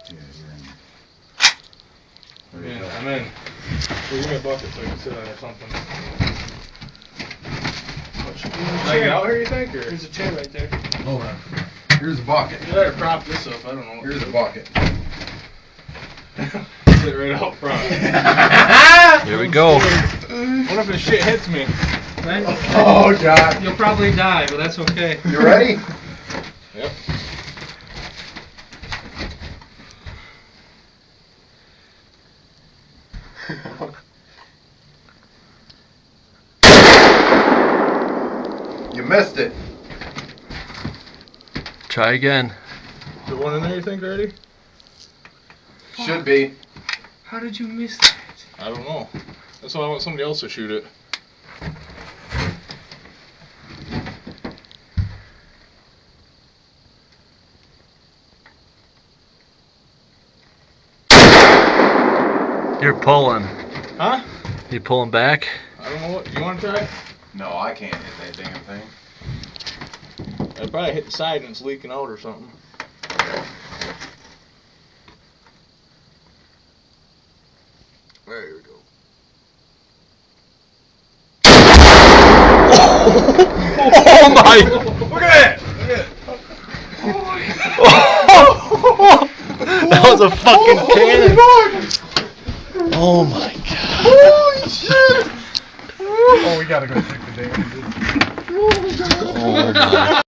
Yeah, I'm in. Well, give me a bucket so I can sit on it or something. Should I get out here, you think? Or? There's a chair right there. Hold on. Here's a bucket. You better prop this up, I don't know. Here's a bucket. Sit right out front. Here we go. What if this shit hits me? Oh, God. You'll probably die, but that's okay. You ready? Yep. You missed it. Try again. Is there one in there, you think, already? Should be. How did you miss that? I don't know. That's why I want somebody else to shoot it. You're pulling. Huh? You pulling back? I don't know what. You want to try? No, I can't hit that damn thing. I probably hit the side and it's leaking out or something. There we go. Oh my! Look at that! That was a fucking cannon! Oh my god! Holy shit! Oh, we gotta go check the damn. Oh my.